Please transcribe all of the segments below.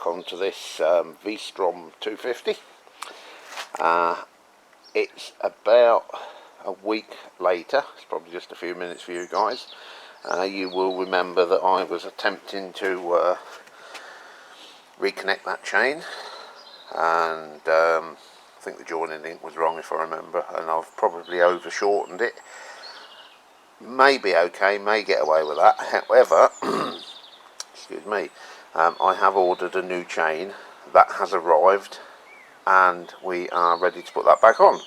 back onto this Strom 250. It's about a week later. It's probably just a few minutes for you guys. You will remember that I was attempting to reconnect that chain, and I think the joining link was wrong if I remember, and I've probably over shortened it. Maybe okay, may get away with that. However, excuse me, I have ordered a new chain that has arrived, and we are ready to put that back on.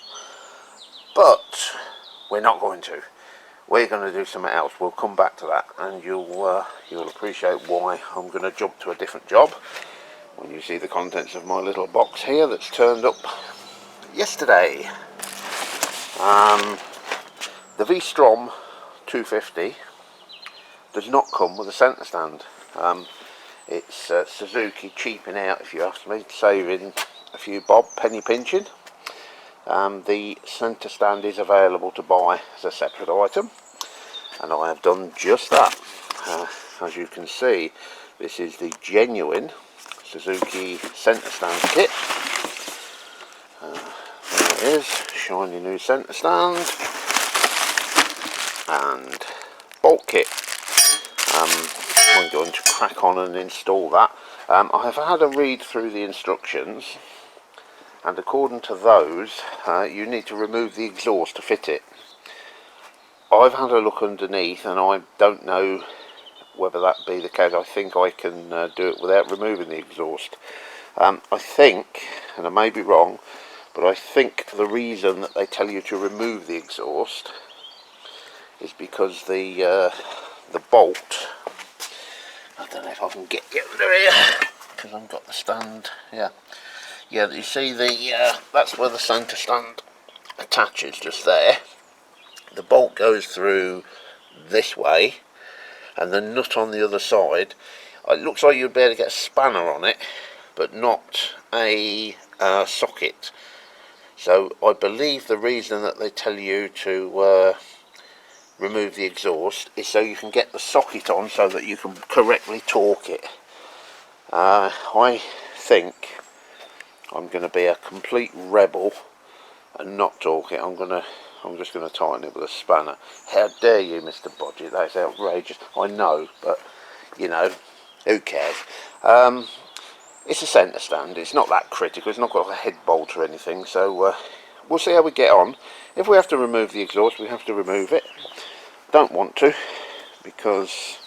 But we're not going to. We're going to do something else. We'll come back to that, and you'll appreciate why I'm going to jump to a different job when you see the contents of my little box here that's turned up yesterday. The Strom 250 does not come with a centre stand. It's Suzuki cheaping out, if you ask me, saving a few bob, penny pinching. The centre stand is available to buy as a separate item, and I have done just that. As you can see, this is the genuine Suzuki centre stand kit. There it is, shiny new centre stand and bolt kit. I'm going to crack on and install that. I have had a read through the instructions, and according to those, you need to remove the exhaust to fit it. I've had a look underneath, and I don't know whether that be the case. I think I can do it without removing the exhaust. I think, and I may be wrong, but I think the reason that they tell you to remove the exhaust is because the bolt, I don't know if I can get under here because I've got the stand. Yeah, you see that's where the centre stand attaches, just there. The bolt goes through this way, and the nut on the other side. It looks like you'd be able to get a spanner on it, but not a socket. So I believe the reason that they tell you to remove the exhaust is so you can get the socket on, so that you can correctly torque it. I think I'm going to be a complete rebel and not torque it. I'm just going to tighten it with a spanner. How dare you, Mr. Bodgy? That's outrageous. I know, but you know, who cares? It's a centre stand. It's not that critical. It's not got a head bolt or anything. So we'll see how we get on. If we have to remove the exhaust, we have to remove it. Don't want to, because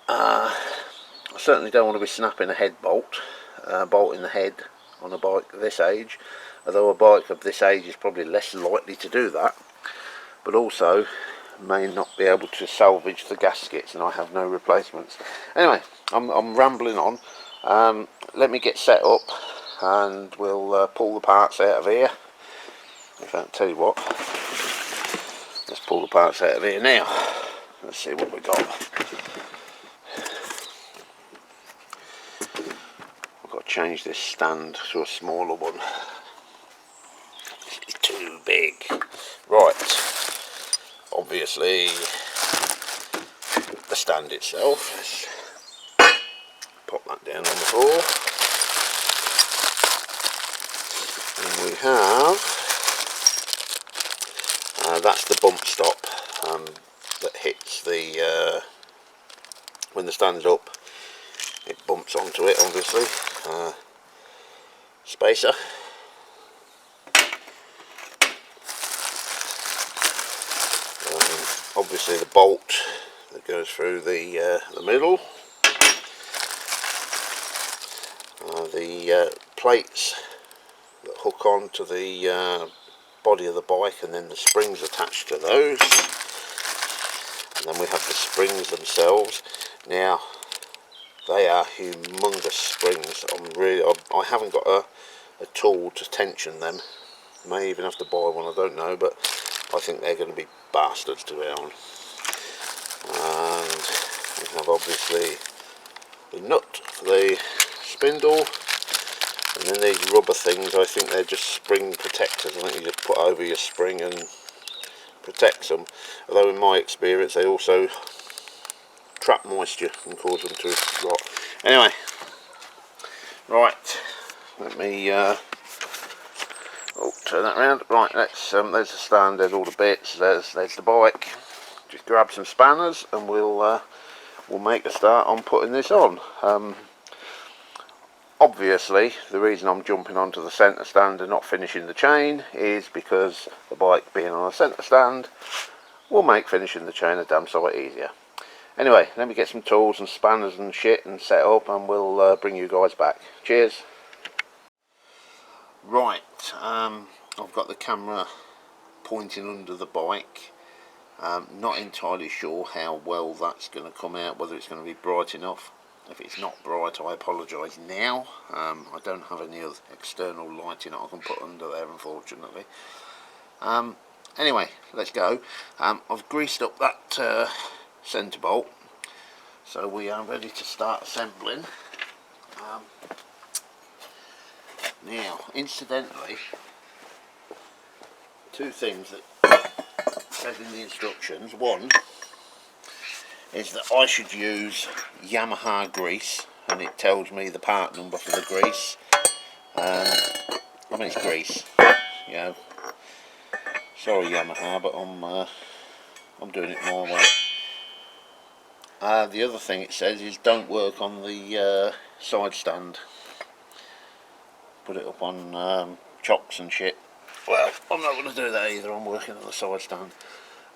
I certainly don't want to be snapping a head bolt, bolting the head on a bike this age. Although a bike of this age is probably less likely to do that, but also may not be able to salvage the gaskets, and I have no replacements. Anyway, I'm rambling on. Let me get set up, and we'll pull the parts out of here. In fact, tell you what, let's pull the parts out of here now. Let's see what we got. I've got to change this stand to a smaller one. It's too big. Right. Obviously, the stand itself. Let's pop that down on the floor. And we have, that's the bump stop that hits the, when the stand's up, it bumps onto it, obviously. Spacer. Obviously the bolt that goes through the middle. The plates that hook on to the body of the bike, and then the springs attached to those. And then we have the springs themselves. Now, they are humongous springs. I haven't got a tool to tension them. May even have to buy one, I don't know, but I think they're going to be bastards to be on. And we have obviously the nut for the spindle, and then these rubber things, I think they're just spring protectors. I think you just put over your spring and protects them. Although in my experience they also trap moisture and cause them to rot. Anyway, right, let me turn that around. Right, there's the stand, there's all the bits, there's the bike. Just grab some spanners and we'll make a start on putting this on. Obviously, the reason I'm jumping onto the centre stand and not finishing the chain is because the bike being on a centre stand will make finishing the chain a damn sight easier. Anyway, let me get some tools and spanners and shit and set up, and we'll bring you guys back. Cheers. Right, I've got the camera pointing under the bike. Not entirely sure how well that's going to come out, whether it's going to be bright enough. If it's not bright, I apologise now. I don't have any other external lighting I can put under there, unfortunately. Anyway, let's go. I've greased up that centre bolt, so we are ready to start assembling. Now, incidentally, two things that said in the instructions. One is that I should use Yamaha grease, and it tells me the part number for the grease. I mean, it's grease, you know. Sorry Yamaha, but I'm doing it my way. The other thing it says is don't work on the side stand. Put it up on chocks and shit. Well, I'm not going to do that either. I'm working on the side stand.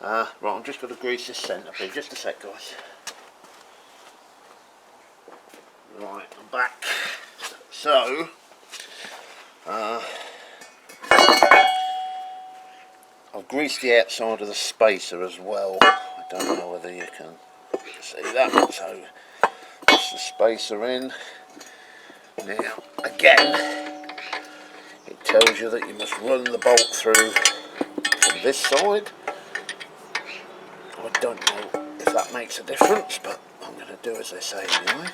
Right, I'm just going to grease this centre pin. Just a sec, guys. Right, I'm back. So, I've greased the outside of the spacer as well. I don't know whether you can see that. So, that's the spacer in. Now, again, it tells you that you must run the bolt through from this side. I don't know if that makes a difference, but I'm going to do as they say anyway.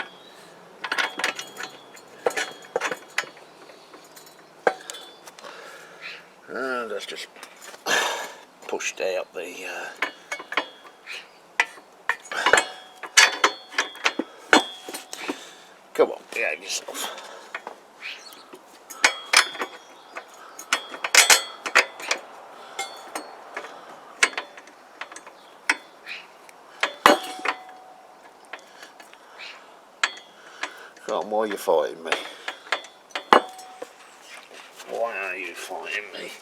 And let's just push out the come on, behave yourself. Come on, why are you fighting me? Why are you fighting me?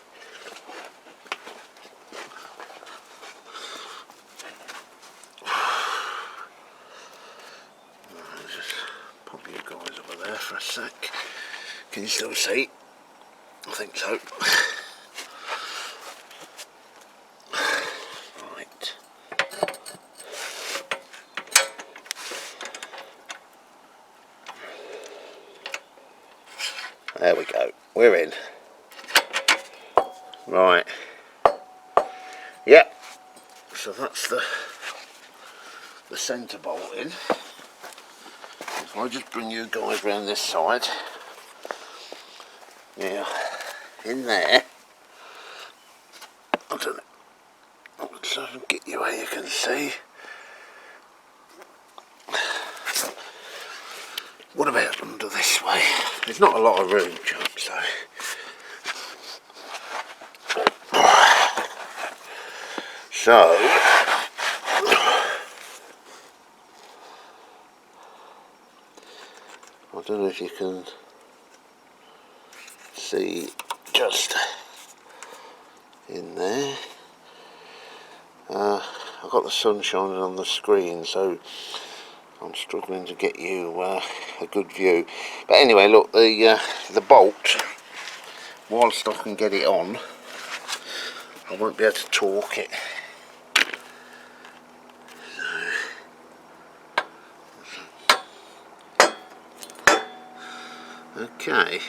Just pop you guys over there for a sec. Can you still see? I think so. Right. There we go. We're in. Right. Yep. So that's the centre bolt in. If I just bring you guys round this side. Now, in there, I don't know, so I can get you where you can see. What about under this way? There's not a lot of room, chap, so. So, I don't know if you can see just in there. I've got the sun shining on the screen, so I'm struggling to get you a good view. But anyway, look, the bolt, whilst I can get it on, I won't be able to torque it. Okay.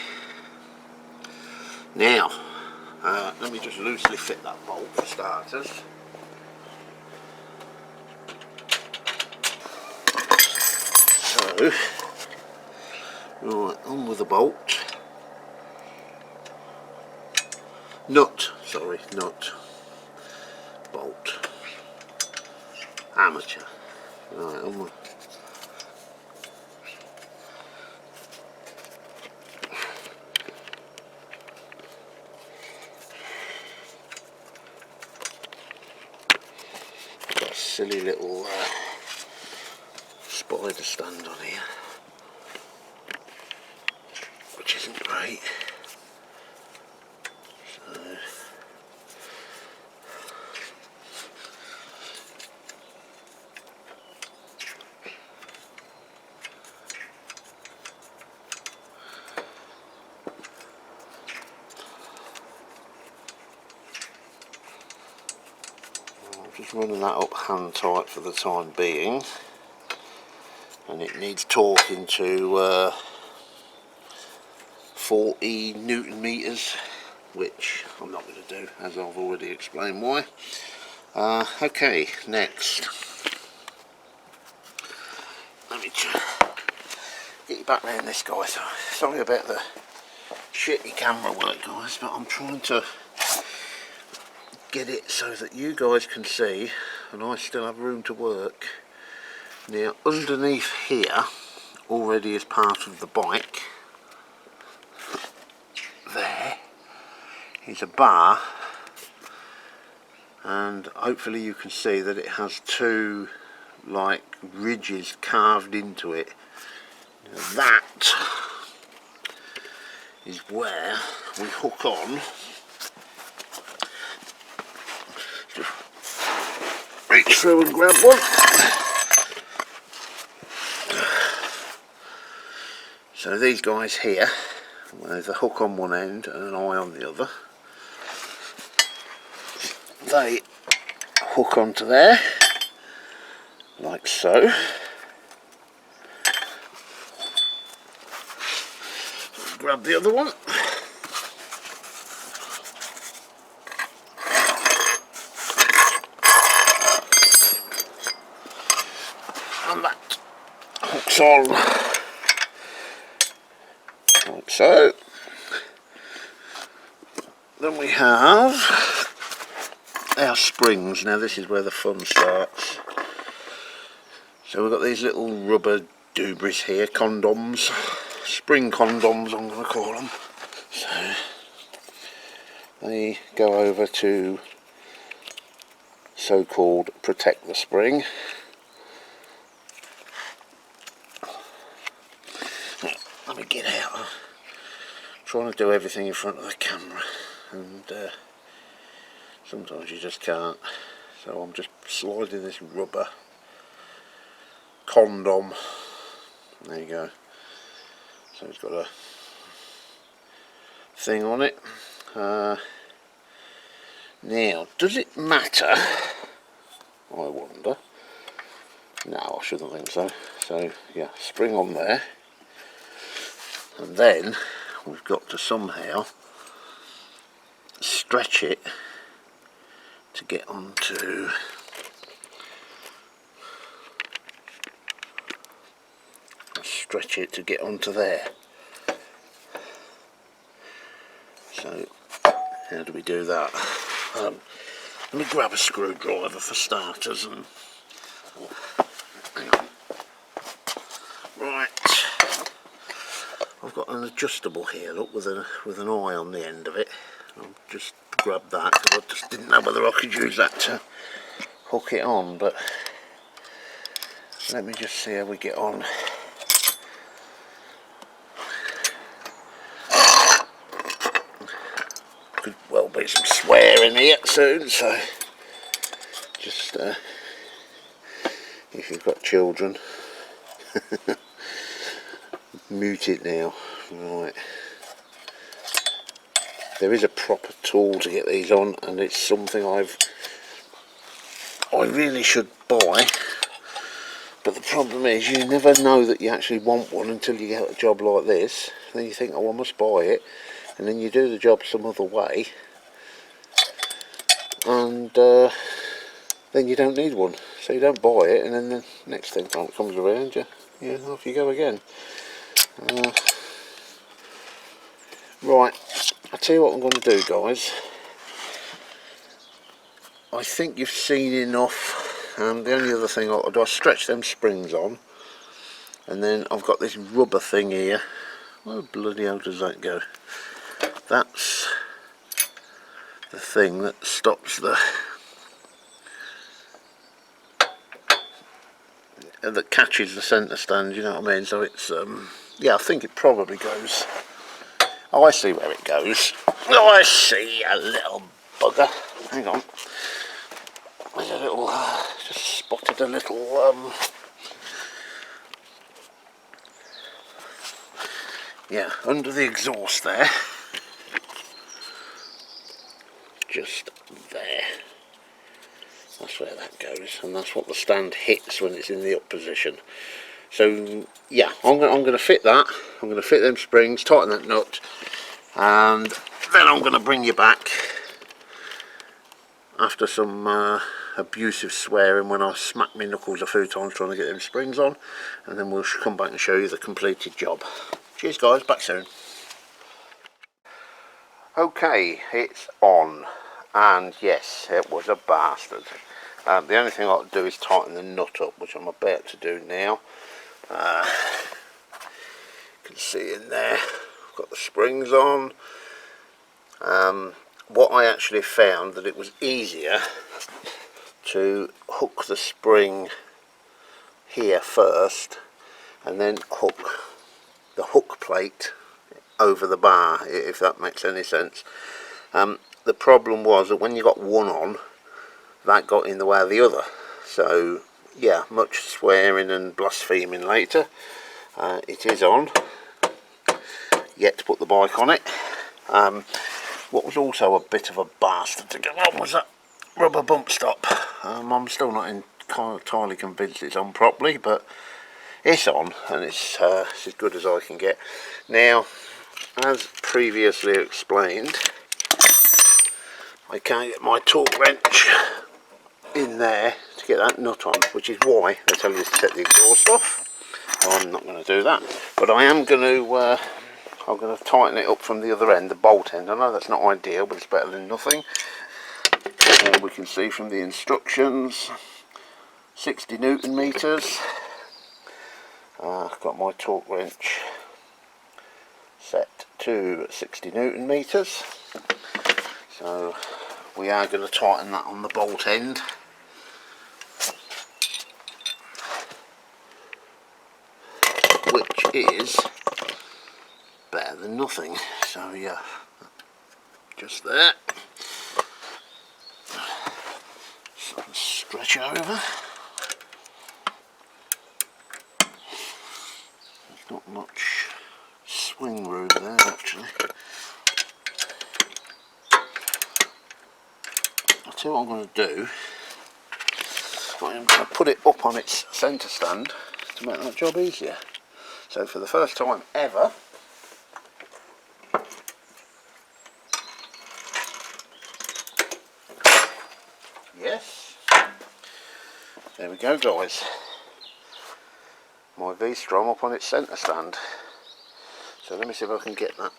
Now, let me just loosely fit that bolt for starters. So, right, on with the bolt. Nut, bolt. Amateur. Right, on with silly little spider stand on here, which isn't great. So I'm just running that up hand tight for the time being, and it needs torquing to 40 Newton meters, which I'm not going to do, as I've already explained why. Okay, next, let me get you back round this, guys. Sorry about the shitty camera work, guys, but I'm trying to get it so that you guys can see and I still have room to work. Now, underneath here already is part of the bike. There is a bar, and hopefully you can see that it has two like ridges carved into it. Now, that is where we hook on. Just reach through and grab one. So these guys here, there's a hook on one end and an eye on the other. They hook onto there, like so. Grab the other one. And that hooks on, like so. Then we have our springs. Now this is where the fun starts. So we've got these little rubber doobies here, condoms, spring condoms I'm going to call them. So they go over to so-called protect the spring. Let me get out. I'm trying to do everything in front of the camera, and sometimes you just can't. So I'm just sliding this rubber condom. There you go. So it's got a thing on it. Now, does it matter? I wonder. No, I shouldn't think so. So yeah, spring on there. And then we've got to somehow stretch it to get onto there. So how do we do that? Let me grab a screwdriver for starters and hang on. Right, I've got an adjustable here, look, with an eye on the end of it. I'll just grab that because I just didn't know whether I could use that to hook it on, but let me just see how we get on. Could well be some swearing here soon, so just if you've got children, mute it now. Right, there is a proper tool to get these on, and it's something I really should buy, but the problem is you never know that you actually want one until you get a job like this. Then you think, oh, I must buy it, and then you do the job some other way, and then you don't need one, so you don't buy it, and then the next thing comes around, yeah, off you go again. Right, I'll tell you what I'm going to do, guys. I think you've seen enough. The only other thing I'll do, I stretch them springs on, and then I've got this rubber thing here. Where bloody hell does that go? That's the thing that stops the that catches the centre stand, you know what I mean? So it's yeah, I think it probably goes. Oh, I see where it goes. Oh, I see, a little bugger. Hang on. There's a little, just spotted a little, yeah, under the exhaust there. Just there. That's where that goes, and that's what the stand hits when it's in the up position. So yeah, I'm going to fit that. I'm going to fit them springs, tighten that nut, and then I'm going to bring you back after some abusive swearing when I smacked my knuckles a few times trying to get them springs on, and then we'll come back and show you the completed job. Cheers guys, back soon. Okay, it's on, and yes, it was a bastard. The only thing I have to do is tighten the nut up, which I'm about to do now. You can see in there, I've got the springs on. What I actually found that it was easier to hook the spring here first and then hook the hook plate over the bar, if that makes any sense. The problem was that when you got one on, that got in the way of the other. So yeah, much swearing and blaspheming later, it is on. Yet to put the bike on it. What was also a bit of a bastard to get on was that rubber bump stop. I'm still not entirely convinced it's on properly, but it's on, and it's as good as I can get. Now, as previously explained, I can't get my torque wrench in there to get that nut on, which is why they tell you to set the exhaust off. I'm not going to do that, but I am going to I'm going to tighten it up from the other end, the bolt end. I know that's not ideal, but it's better than nothing. We can see from the instructions, 60 Newton meters. I've got my torque wrench set to 60 Newton meters. So we are going to tighten that on the bolt end. Which is better than nothing. So yeah, just there. So stretch over. There's not much swing room there actually. I'll tell you what I'm going to do. I'm going to put it up on its centre stand to make that job easier. So for the first time ever, yes, there we go guys, my V-Strom up on its centre stand. So let me see if I can get that,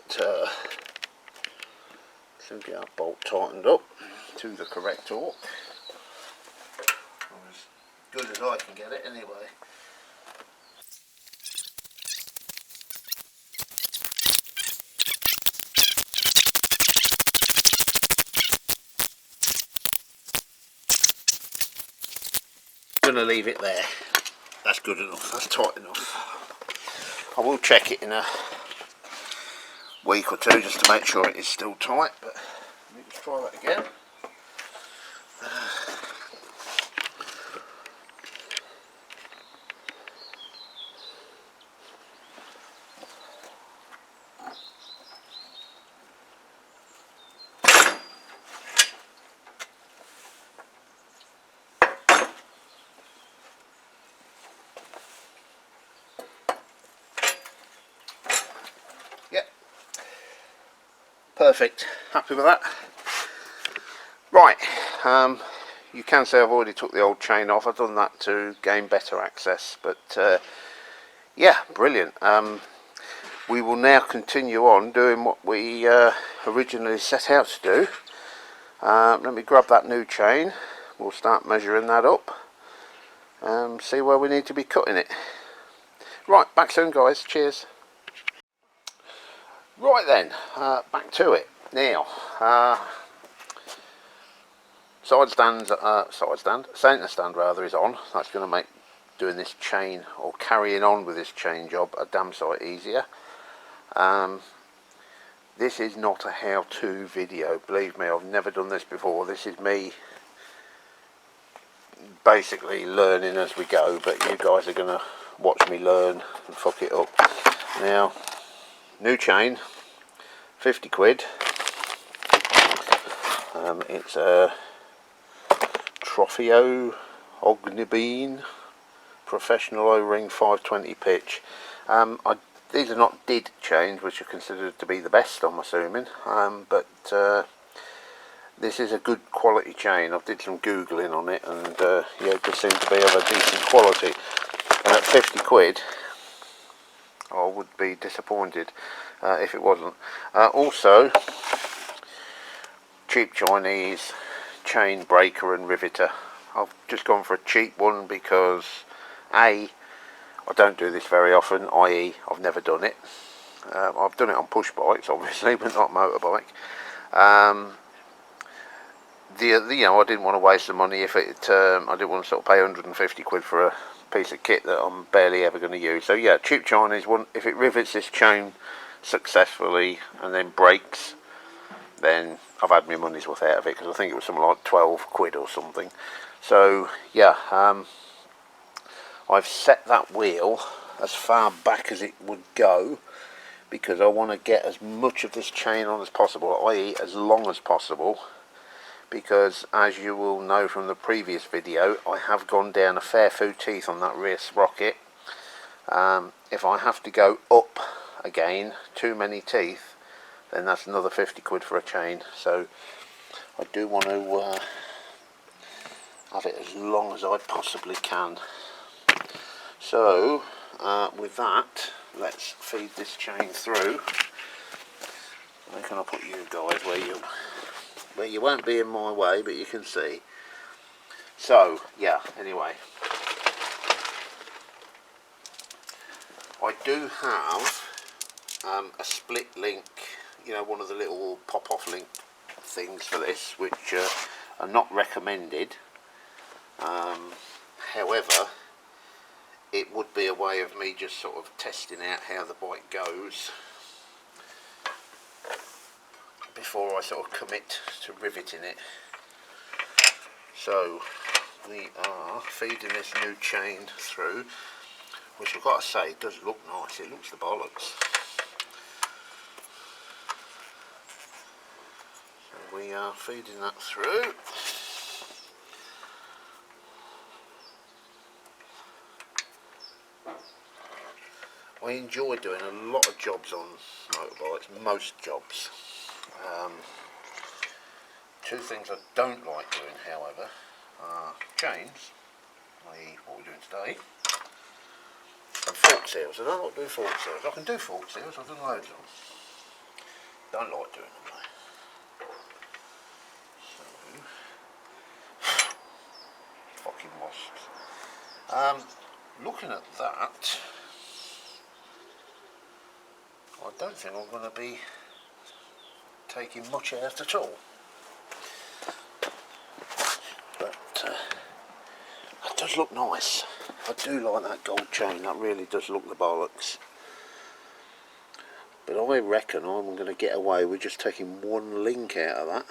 get that bolt tightened up to the correct torque, as good as I can get it anyway. I'm going to leave it there. That's good enough, that's tight enough. I will check it in a week or two just to make sure it is still tight, but let me just try that again. Perfect, happy with that. Right, you can say I've already took the old chain off. I've done that to gain better access, but yeah, brilliant. We will now continue on doing what we originally set out to do. Let me grab that new chain, we'll start measuring that up, see where we need to be cutting it. Right, back soon guys, cheers. Right then, back to it. Now, centre stand rather is on. That's going to make doing this chain or carrying on with this chain job a damn sight easier. This is not a how-to video, believe me, I've never done this before. This is me basically learning as we go, but you guys are going to watch me learn and fuck it up. Now, new chain, 50 quid. It's a Trofeo Ognibene Professional O-Ring 520 pitch. These are not did chains, which are considered to be the best, I'm assuming, but this is a good quality chain. I've did some googling on it, and yeah, it does seem to be of a decent quality, and at 50 quid I would be disappointed if it wasn't. Also, cheap Chinese chain breaker and riveter. I've just gone for a cheap one because I don't do this very often, i.e. I've never done it. I've done it on push bikes obviously, but not motorbike. You know, I didn't want to waste the money if it, I didn't want to sort of pay 150 quid for a piece of kit that I'm barely ever going to use. So yeah, cheap Chinese one. If it rivets this chain successfully and then breaks, then I've had my money's worth out of it, because I think it was something like 12 quid or something. So yeah, I've set that wheel as far back as it would go, because I want to get as much of this chain on as possible, i.e. as long as possible, because as you will know from the previous video, I have gone down a fair few teeth on that rear sprocket. If I have to go up again too many teeth, then that's another 50 quid for a chain. So I do want to have it as long as I possibly can. So with that, let's feed this chain through. Where can I put you guys where you won't be in my way, but you can see. So yeah, anyway, I do have a split link, you know, one of the little pop-off link things for this, which are not recommended. However, it would be a way of me just sort of testing out how the bike goes before I sort of commit to riveting it. So we are feeding this new chain through, which I've got to say does look nice. It looks the bollocks. So we are feeding that through. I enjoy doing a lot of jobs on motorbikes, most jobs. Two things I don't like doing, however, are chains, i.e. what we're doing today, and fork seals. I don't like doing fork seals. I can do fork seals, I've done loads of them. Don't like doing them though. So, fucking wasps. Looking at that, I don't think I'm going to be taking much out at all. But that does look nice. I do like that gold chain, that really does look the bollocks. But I reckon I'm going to get away with just taking one link out of that.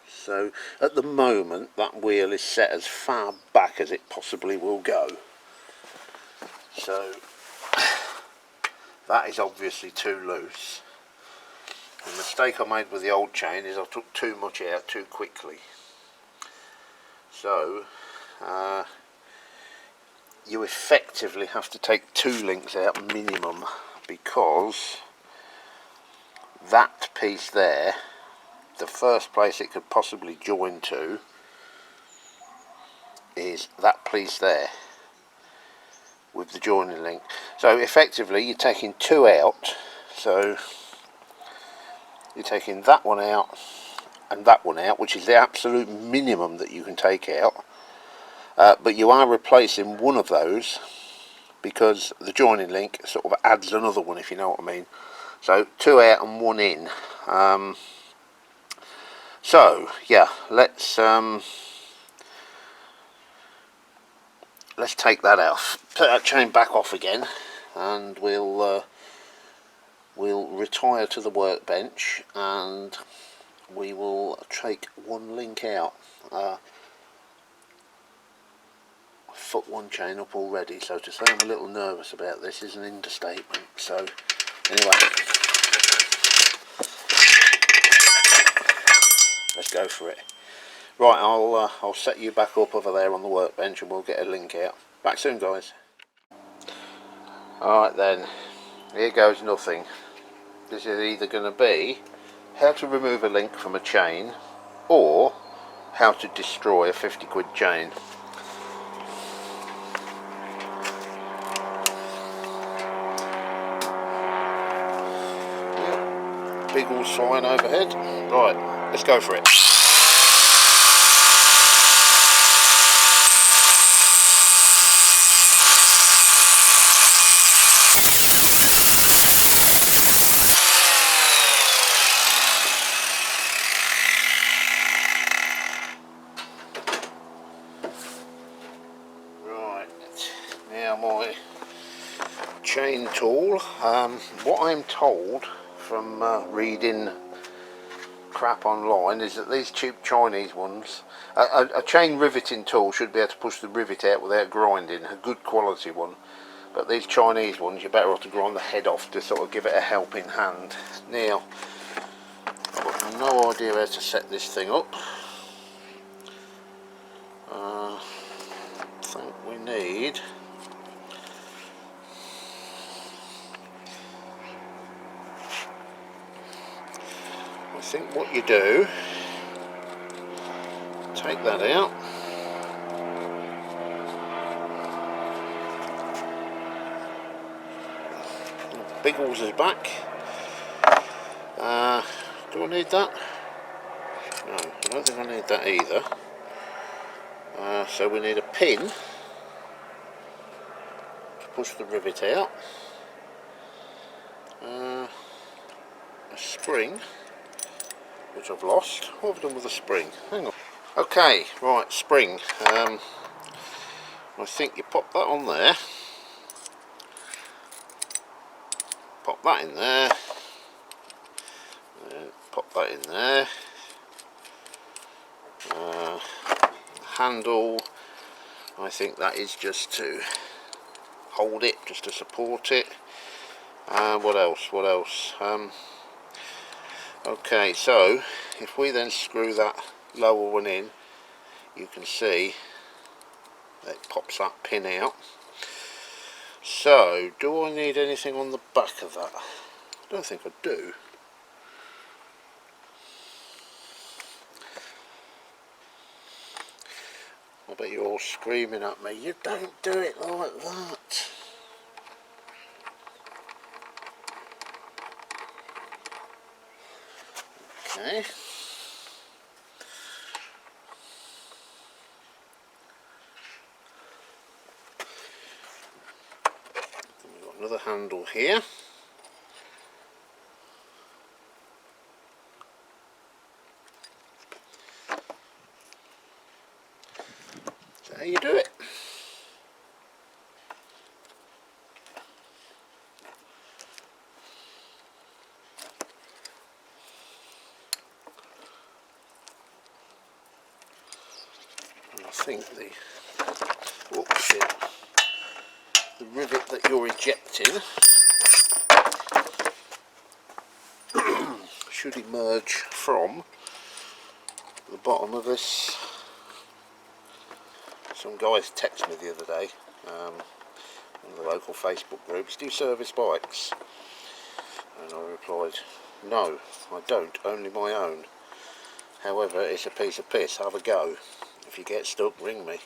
So at the moment that wheel is set as far back as it possibly will go. So that is obviously too loose. The mistake I made with the old chain is I took too much out too quickly. So you effectively have to take 2 links out minimum, because that piece there, the first place it could possibly join to is that piece there with the joining link. So effectively you're taking 2 out, so you're taking that one out and that one out, which is the absolute minimum that you can take out, but you are replacing one of those because the joining link sort of adds another one, if you know what I mean. So 2 out and 1 in. So yeah, let's let's take that off, put that chain back off again, and we'll retire to the workbench and we will take one link out. Foot one chain up already, so to say I'm a little nervous about this is an understatement. So anyway, let's go for it. Right, I'll set you back up over there on the workbench and we'll get a link out. Back soon, guys. Alright then, here goes nothing. This is either going to be how to remove a link from a chain or how to destroy a 50 quid chain. Big old sign overhead. Right, let's go for it. Right, now my chain tool. What I'm told from reading crap online is that these cheap Chinese ones, a chain riveting tool should be able to push the rivet out without grinding, a good quality one, but these Chinese ones you're better off to grind the head off to sort of give it a helping hand. Now I've got no idea how to set this thing up. I think we need I think what you do, take that out, Biggles is back. Do I need that? No, I don't think I need that either. So we need a pin to push the rivet out, a spring, which I've lost. What have I done with the spring? Hang on. Okay, right, spring. I think you pop that on there, pop that in there, pop that in there. Handle, I think that is just to hold it, just to support it. What else? Okay, so if we then screw that lower one in, you can see that it pops that pin out. So do I need anything on the back of that? I don't think I do. I bet you're all screaming at me, you don't do it like that. Okay. Then we've got another handle here. That's how you do it. And I think the rivet that you're ejecting should emerge from the bottom of this. Some guys texted me the other day, one of the local Facebook groups, do you service bikes? And I replied, no, I don't, only my own. However, it's a piece of piss, have a go. If you get stuck, ring me.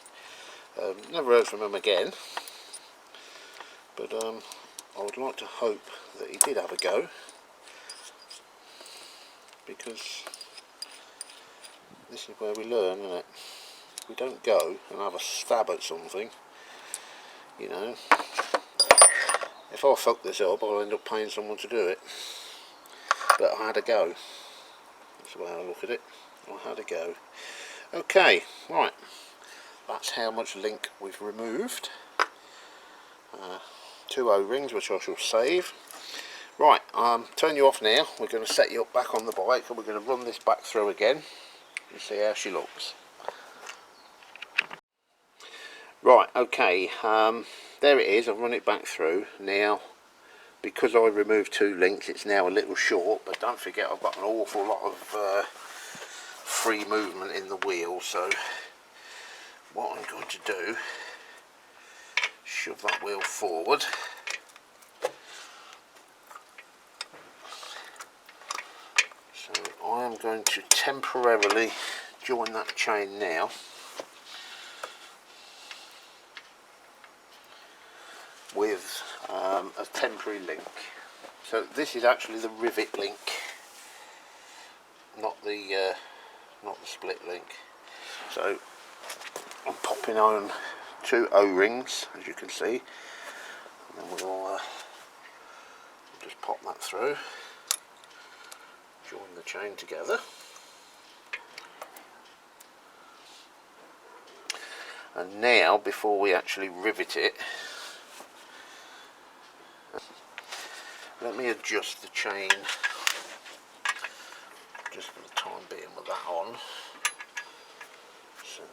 Never heard from him again, but I would like to hope that he did have a go, because this is where we learn, isn't it? We don't go and have a stab at something, you know. If I fuck this up, I'll end up paying someone to do it. But I had a go. That's the way I look at it. I had a go. Okay, right. that's how much link we've removed. 2 O-rings, which I shall save. Right, turn you off now. We're going to set you up back on the bike and we're going to run this back through again and see how she looks. Right, okay, there it is. I've run it back through. Now, because I removed 2 links, it's now a little short, but don't forget I've got an awful lot of free movement in the wheel, so what I'm going to do, shove that wheel forward. So I am going to temporarily join that chain now. With a temporary link. So this is actually the rivet link, not the split link. So I'm popping on 2 O-rings, as you can see, and then we'll just pop that through, join the chain together, and now before we actually rivet it, let me adjust the chain just for the time being with that on. So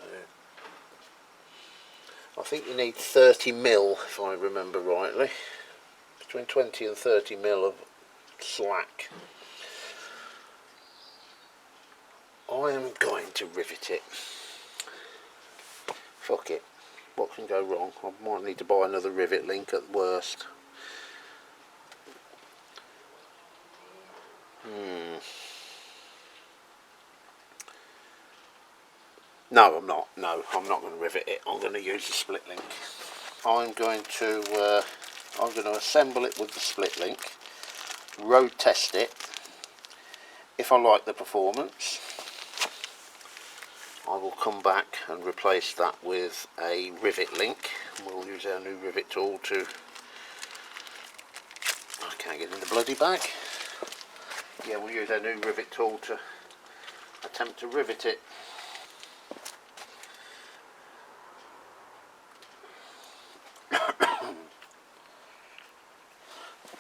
I think you need 30mm, if I remember rightly, between 20 and 30mm of slack. I am going to rivet it. Fuck it, what can go wrong? I might need to buy another rivet link at worst. No, I'm not. No, I'm not going to rivet it. I'm going to use the split link. I'm going to assemble it with the split link, road test it. If I like the performance, I will come back and replace that with a rivet link. We'll use our new rivet tool to... I can't get in the bloody bag. Yeah, we'll use our new rivet tool to attempt to rivet it.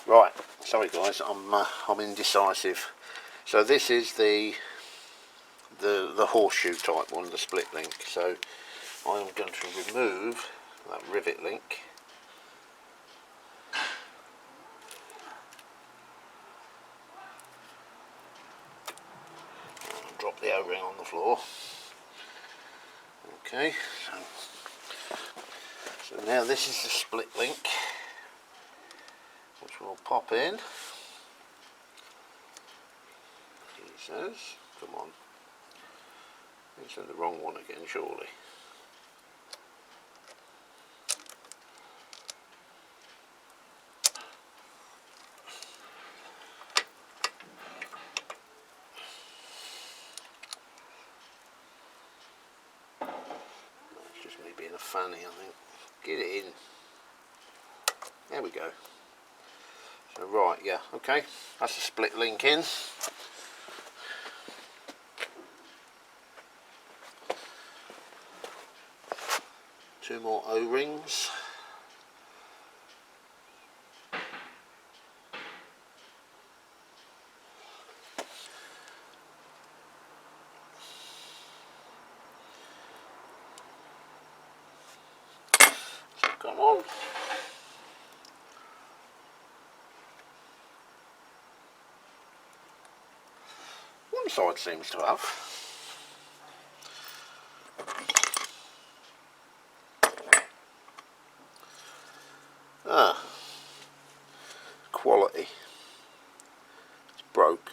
Right, sorry guys, I'm indecisive. So this is the horseshoe type one, the split link. So I am going to remove that rivet link. And drop the O-ring on the floor. Okay, so now this is the split link, which will pop in. He says, come on, it's in the wrong one again surely. It's just me being a fanny, I think. Get it in. There we go. So right, yeah, okay, that's the split link in. Two more O-rings. So come on. One side seems to have. Quality. It's broke.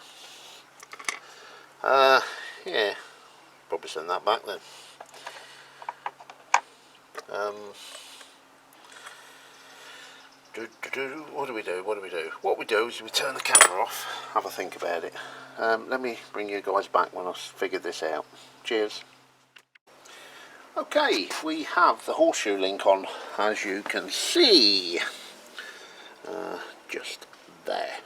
Yeah, probably send that back then. What do we do? What we do is we turn the camera off, have a think about it. Let me bring you guys back when I've figured this out. Cheers. Okay, we have the horseshoe link on, as you can see. Just there.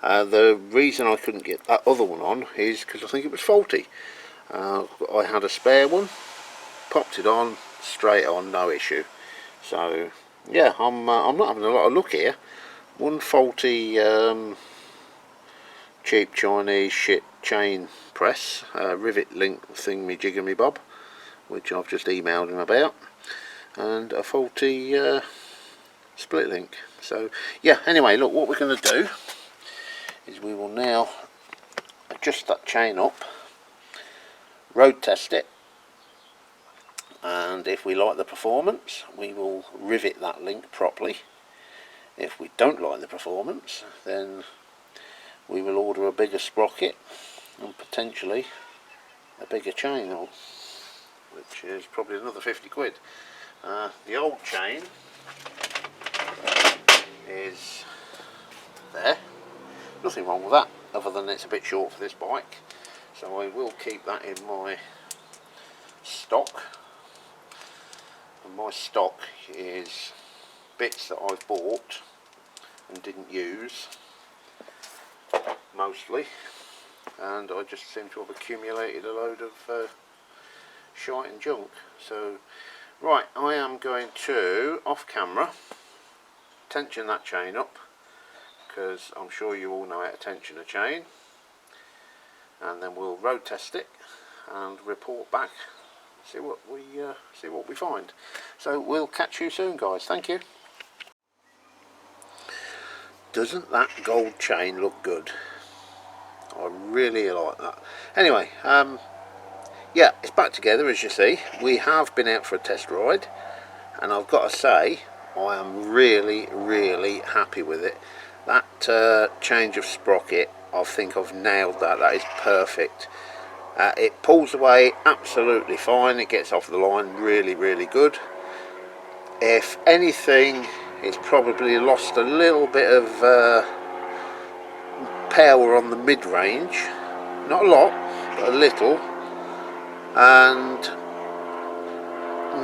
The reason I couldn't get that other one on is because I think it was faulty. I had a spare one, popped it on, straight on, no issue. So yeah, I'm not having a lot of luck here. One faulty cheap Chinese shit chain press, rivet link thingy jiggery bob, which I've just emailed him about, and a faulty split link. So yeah, anyway, look, what we're going to do is we will now adjust that chain up, road test it, and if we like the performance we will rivet that link properly. If we don't like the performance, then we will order a bigger sprocket and potentially a bigger chain, which is probably another 50 quid. The old chain is there, nothing wrong with that other than it's a bit short for this bike, so I will keep that in my stock. And my stock is bits that I've bought and didn't use mostly, and I just seem to have accumulated a load of shite and junk. So right, I am going to, off camera, tension that chain up, because I'm sure you all know how to tension a chain, and then we'll road test it and report back, see what we find. So we'll catch you soon, guys. Thank you. Doesn't that gold chain look good? I really like that. Anyway, yeah, it's back together, as you see. We have been out for a test ride, and I've got to say I am really happy with it. That change of sprocket, I think I've nailed that. That is perfect. It pulls away absolutely fine. It gets off the line really good. If anything, it's probably lost a little bit of power on the mid-range, not a lot but a little, and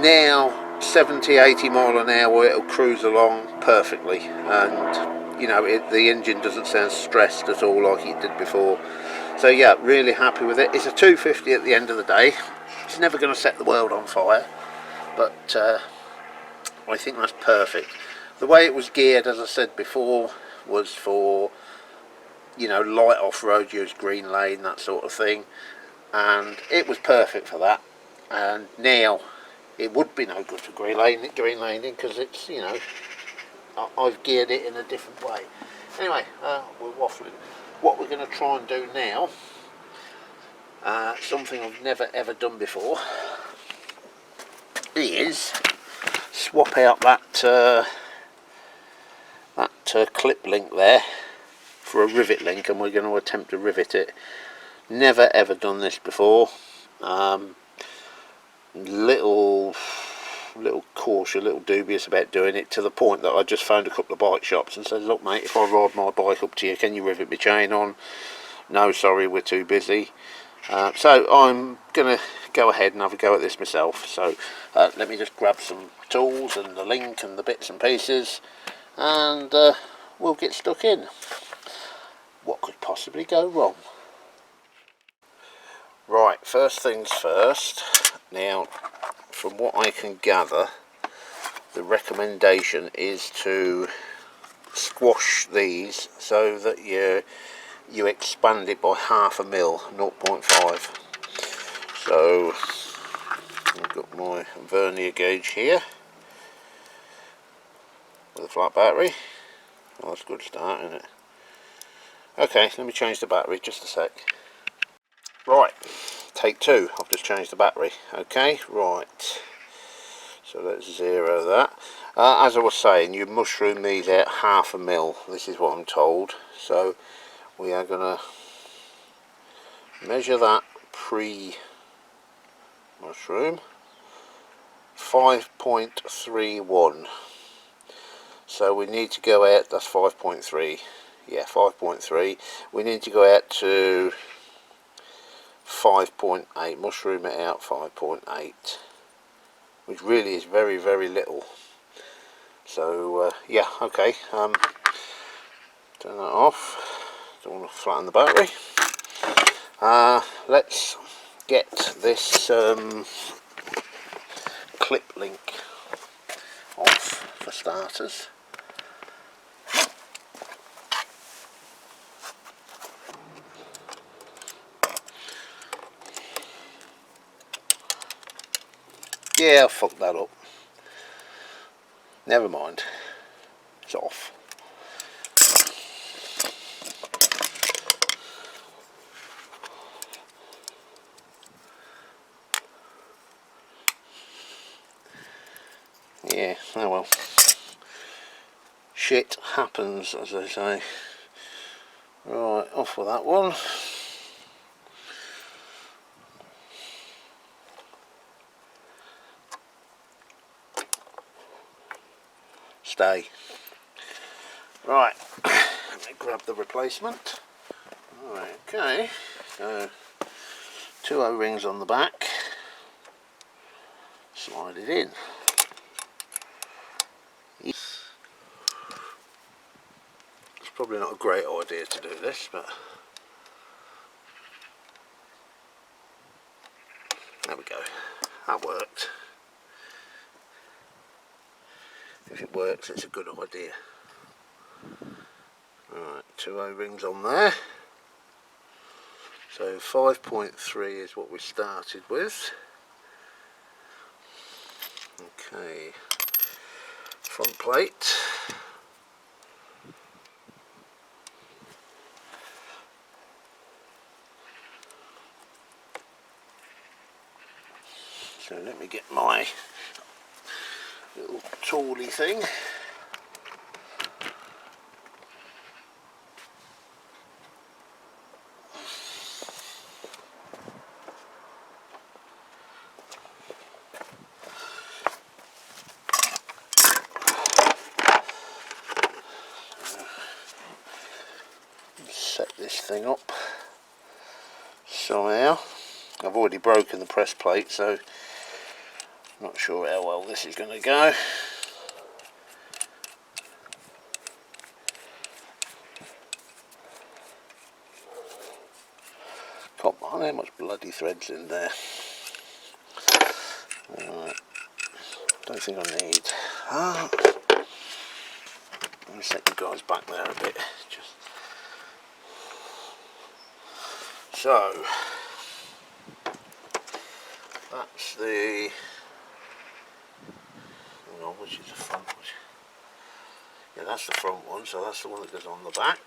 now 70-80 mile an hour it'll cruise along perfectly, and you know, the engine doesn't sound stressed at all like it did before. So yeah, really happy with it. It's a 250 at the end of the day. It's never going to set the world on fire, but I think that's perfect. The way it was geared, as I said before, was for, you know, light off-road use, green lane, that sort of thing, and it was perfect for that. And now it would be no good for green laning because it's, you know, I've geared it in a different way. Anyway, we're waffling. What we're going to try and do now, something I've never ever done before, is swap out that clip link there for a rivet link, and we're going to attempt to rivet it. Never ever done this before. Little cautious, little dubious about doing it, to the point that I just phoned a couple of bike shops and said, look mate, if I ride my bike up to you, can you rivet my chain on? No, sorry, we're too busy. So I'm gonna go ahead and have a go at this myself. So let me just grab some tools and the link and the bits and pieces, and we'll get stuck in. What could possibly go wrong? Right, first things first. Now, from what I can gather, the recommendation is to squash these so that you expand it by 0.5 mil, 0.5. So I've got my vernier gauge here with a flat battery. Well, that's a good start, isn't it? Okay, let me change the battery, just a sec. Right, take two. I've just changed the battery. Okay, right, so let's zero that. As I was saying, you mushroom these out 0.5 mil. This is what I'm told. So we are going to measure that pre-mushroom, 5.31. So we need to go out, that's 5.3, yeah, 5.3. We need to go out to 5.8, mushroom it out 5.8, which really is very little. So yeah, okay, turn that off, don't want to flatten the battery. Let's get this clip link off for starters. Yeah, I fucked that up. Never mind. It's off. Yeah, oh well. Shit happens, as they say. Right, off with that one. Stay. Right, let me grab the replacement. Right, okay, so 2 O-rings on the back. Slide it in. It's probably not a great idea to do this, but there we go. That worked. If it works, it's a good idea. Right, 2 O-rings on there. So 5.3 is what we started with. Okay, front plate. So let me get my little tooly thing. Set this thing up somehow. I've already broken the press plate, so I'm not sure how well this is going to go. Come on, how much bloody thread's in there? Right. Don't think I need. Let me set you guys back there a bit. Just so that's the. Hang on, which is the front? Yeah, that's the front one. So that's the one that goes on the back.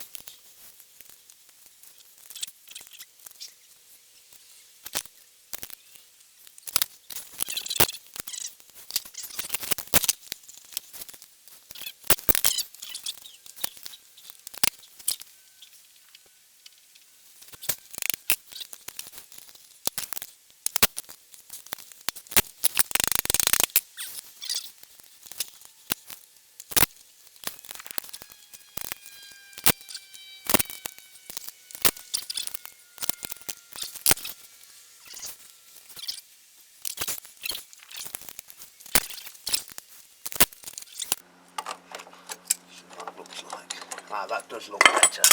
That does look better.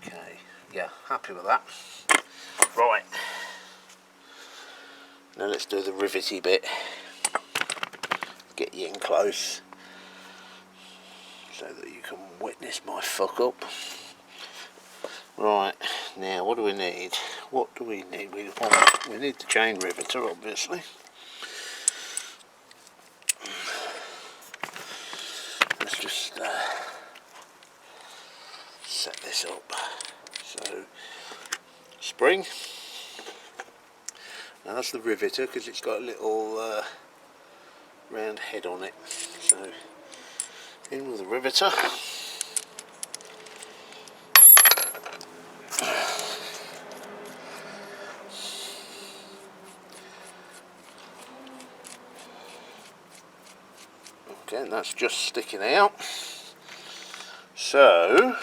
Okay, yeah, happy with that. Right, now let's do the rivety bit. Get you in close so that you can witness my fuck up. Right, now what do we need? What do we need? We need the chain riveter, obviously. Let's just set this up. So, spring. Now that's the riveter because it's got a little round head on it. So, in with the riveter. Okay, and that's just sticking out. So,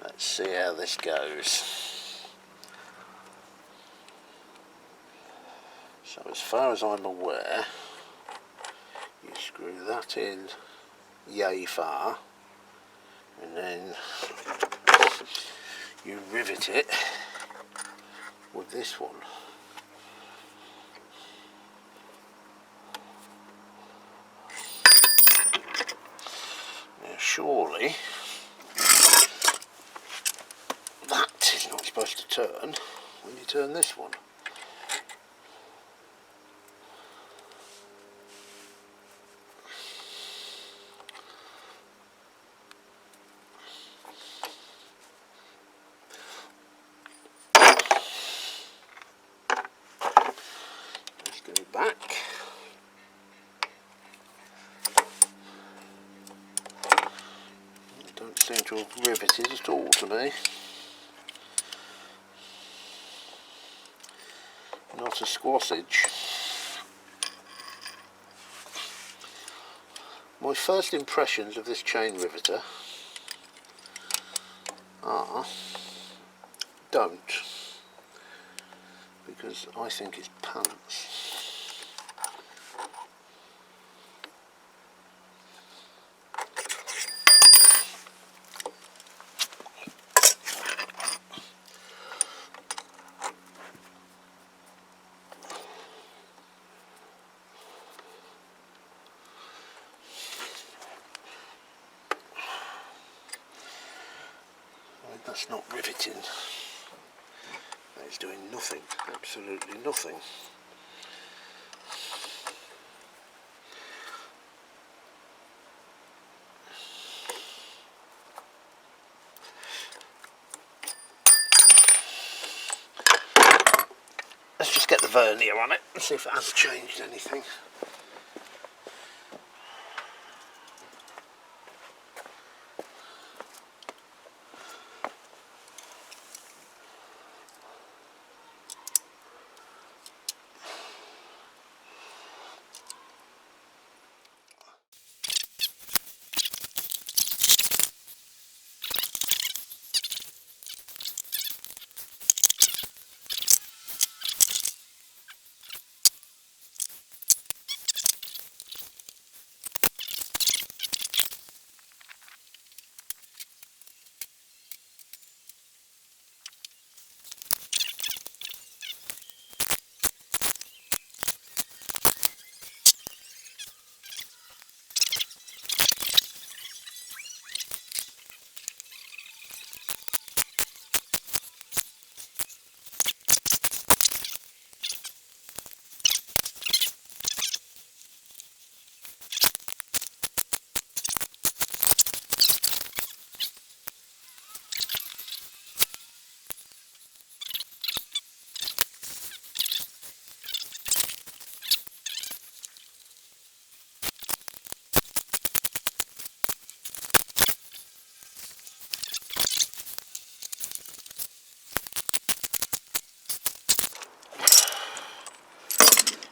let's see how this goes. So as far as I'm aware, you screw that in yay far, and then you rivet it with this one. Now surely that is not supposed to turn when you turn this one. Let's go back. Don't seem to have riveted at all to me. Not a squassage. My first impressions of this chain riveter are don't, because I think it's pants. That's not riveting. That is doing nothing, absolutely nothing. Let's just get the vernier on it and see if it has changed anything.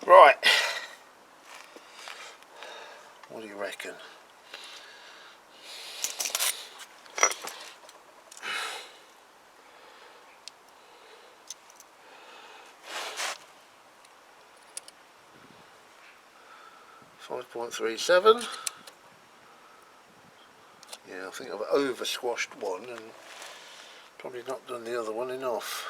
Right, what do you reckon? .37. Yeah, I think I've over squashed one and probably not done the other one enough.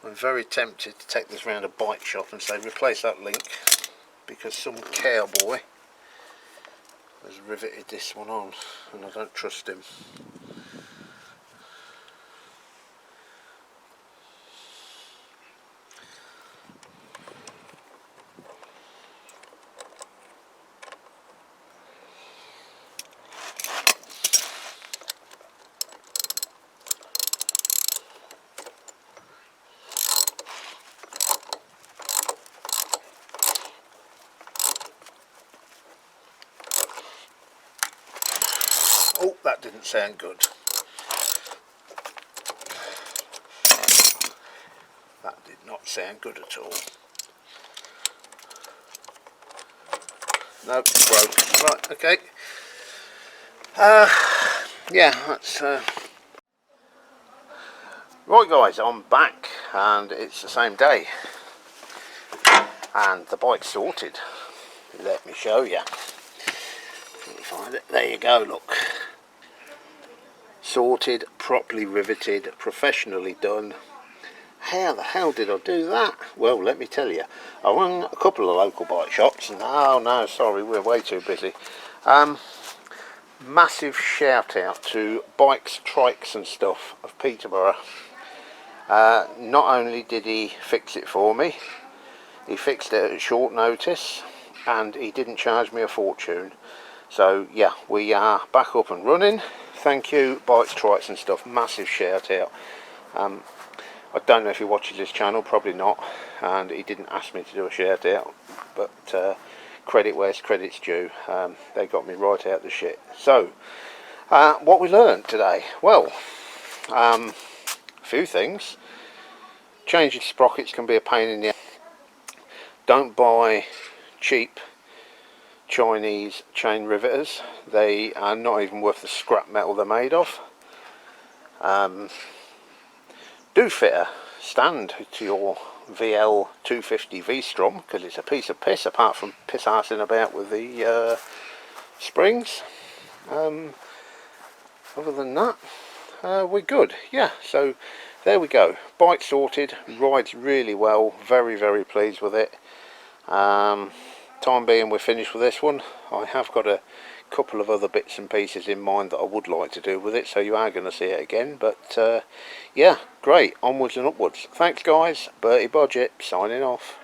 I'm very tempted to take this round a bike shop and say replace that link, because some cowboy has riveted this one on and I don't trust him. Oh, that didn't sound good. That did not sound good at all. Nope, broke. Right, okay. Yeah, that's... Right guys, I'm back and it's the same day. And the bike's sorted. Let me show you. Let me find it. There you go, look. sorted, properly riveted, professionally done. How the hell did I do that? Well, let me tell you. I rang a couple of local bike shops and no, sorry, we're way too busy. Massive shout out to Bikes, Trikes and Stuff of Peterborough. Not only did he fix it for me, he fixed it at short notice and he didn't charge me a fortune. So yeah, we are back up and running. Thank you, Bikes, Trikes and Stuff. Massive shout out. I don't know if he watches this channel, probably not, and he didn't ask me to do a shout out, but credit where's credit's due. They got me right out the shit. So what we learned today, well, a few things. Changing sprockets can be a pain in the ass. Don't buy cheap Chinese chain riveters. They are not even worth the scrap metal they're made of. Do fit a stand to your DL250 Strom, because it's a piece of piss apart from piss arsing about with the springs. Other than that, we're good. Yeah, so there we go. Bike sorted, rides really well, very pleased with it. Time being we're finished with this one. I have got a couple of other bits and pieces in mind that I would like to do with it, so you are going to see it again, but yeah, great, onwards and upwards. Thanks guys, Bertie Budget signing off.